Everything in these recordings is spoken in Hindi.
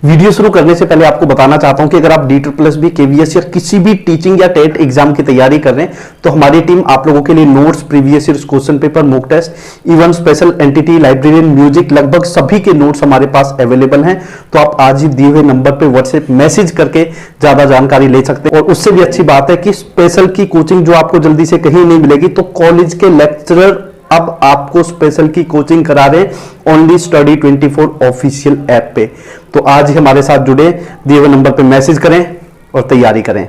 वीडियो शुरू करने से पहले आपको बताना चाहता हूं कि अगर आप DSSB KVS या किसी भी टीचिंग या टेट एग्जाम की तैयारी कर रहे हैं तो हमारी टीम आप लोगों के लिए notes, previous year question paper, mock test, even special entity, librarian, music, लगभग सभी के नोट्स हमारे पास अवेलेबल हैं। तो आप आज ही दिए हुए नंबर पर व्हाट्सएप मैसेज करके ज्यादा जानकारी ले सकते हैं। और उससे भी अच्छी बात है कि स्पेशल की कोचिंग जो आपको जल्दी से कहीं नहीं मिलेगी, तो कॉलेज के लेक्चरर अब आपको स्पेशल की कोचिंग करा रहे हैं ओनली स्टडी 24 ऑफिशियल ऐप पे। तो आज ही हमारे साथ जुड़े, दिए हुए नंबर पे मैसेज करें और तैयारी करें।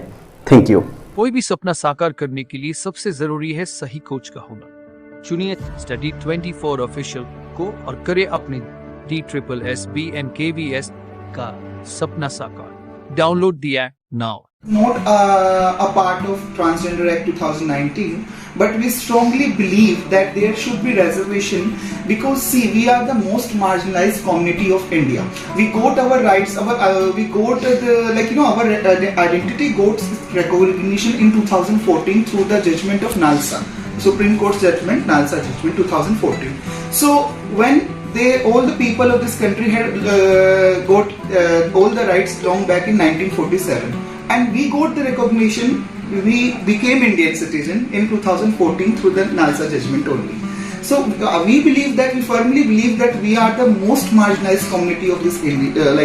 Thank you. कोई भी सपना साकार करने के लिए सबसे जरूरी है सही कोच का होना। चुनिए स्टडी 24 ऑफिशियल को और करें अपने DSSB and KVS का सपना साकार। Download the app now. Not a part of Transgender Act 2019, but we strongly believe that there should be reservation because see, we are the most marginalized community of India. We got our rights, we got our identity got recognition in 2014 through the judgment of NALSA, Supreme Court's judgment, NALSA judgment 2014. So when all the people of this country had got all the rights long back in 1947. And we got the recognition, we became Indian citizen in 2014 through the NALSA judgment only. So we believe that, we firmly believe that we are the most marginalized community of this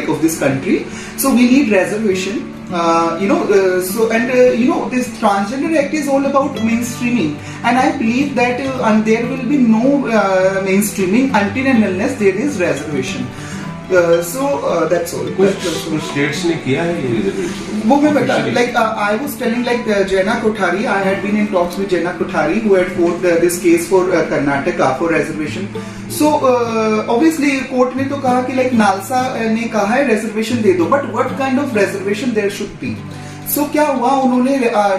of this country. So we need reservation. This Transgender Act is all about mainstreaming, and I believe that there will be no mainstreaming until and unless there is reservation. That's all. कुछ स्टेट्स ने किया है ये रिजर्वेशन? वो मैं बता, I was telling Jaina Kothari, I had been in talks with Jaina Kothari who had fought this case for Karnataka for reservation. So obviously court ने तो कहा कि NALSA ने कहा है reservation दे दो, but what kind of reservation there should be? So क्या हुआ, उन्होंने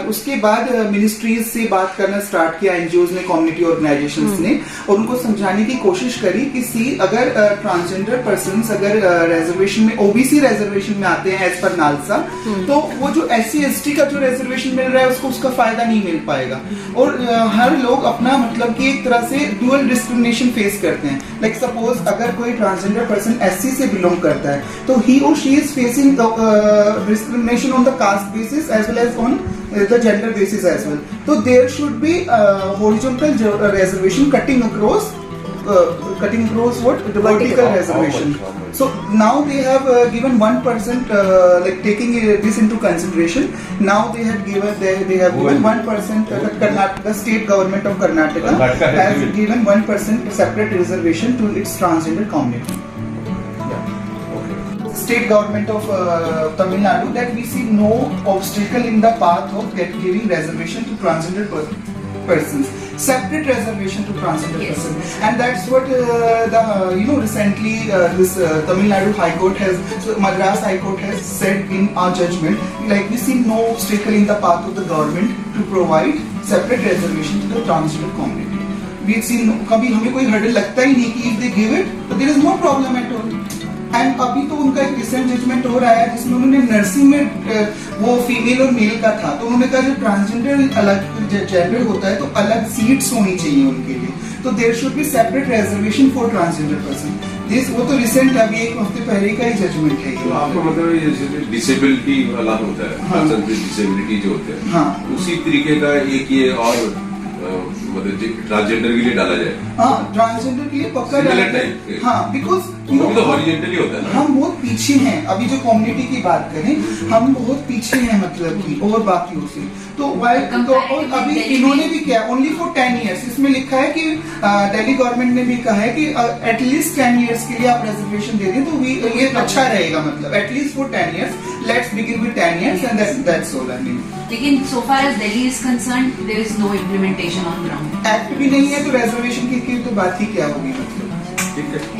उसके बाद मिनिस्ट्रीज से बात करना स्टार्ट किया, एनजीओज ने, कम्युनिटी ऑर्गेनाइजेशंस ने, और उनको समझाने की कोशिश करी कि अगर ट्रांसजेंडर पर्सन्स अगर रिजर्वेशन में, ओबीसी रिजर्वेशन में आते हैं एज पर नालसा, तो वो जो SC ST का जो रिजर्वेशन मिल रहा है उसको उसका फायदा नहीं मिल पाएगा। और हर लोग अपना मतलब कि एक तरह से डुअल डिस्क्रिमिनेशन फेस करते हैं। लाइक सपोज अगर कोई ट्रांसजेंडर पर्सन SC से बिलोंग करता है तो ही और she is facing discrimination on the caste basis as well as on the gender basis as well. So there should be horizontal reservation cutting across what the vertical reservation. So now they have given 1%, taking this into consideration. Now they have given 1%. The state government of Karnataka has given 1% separate reservation to its transgender community. State government of Tamil Nadu, that we see no obstacle in the path of giving reservation to transgender persons, separate reservation to transgender persons, and that's what recently this Tamil Nadu High Court Madras High Court has said in our judgment. We see no obstacle in the path of the government to provide separate reservation to the transgender community. We see कभी हमें कोई हर्डल लगता ही नहीं कि if they give it, तो there is no problem at all. And अभी तो उनका एक रिसेंट जजमेंट हो रहा है जिसमें उन्होंने नर्सिंग में वो फीमेल और मेल का था, तो उन्होंने कहा जो ट्रांसजेंडर अलग जेंडर होता है तो अलग सीट्स होनी चाहिए उनके लिए, तो there should be separate reservation for transgender person. This वो तो रिसेंट अभी एक हफ्ते पहले का ही जजमेंट है। तो आपको मतलब डिसेबिलिटी वाला होता है, पर्सन विद डिसेबिलिटी जो होते हैं, हाँ, उसी तरीके का एक ये और मतलब ट्रांसजेंडर के लिए डाला जाए। हाँ, ट्रांसजेंडर के लिए पक्का डाला जाए। हाँ, बिकॉज तो हॉरिजॉन्टली होता है ना। हम बहुत पीछे हैं, अभी जो कम्युनिटी की बात करें हम बहुत पीछे हैं मतलब कि और बाकियों से। तो और अभी इन्होंने भी क्या, ओनली फॉर 10 years इसमें लिखा है कि दिल्ली गवर्नमेंट ने भी कहा है कि एटलीस्ट 10 years के लिए आप रिजर्वेशन दे दें तो ये अच्छा रहेगा, मतलब at least for 10 years। Let's begin with 10 years and that's all I mean। लेकिन so far as Delhi is concerned, there is no implementation on ground। Act भी नहीं है तो रिजर्वेशन की तो बात ही क्या होगी मतलब। ठीक है।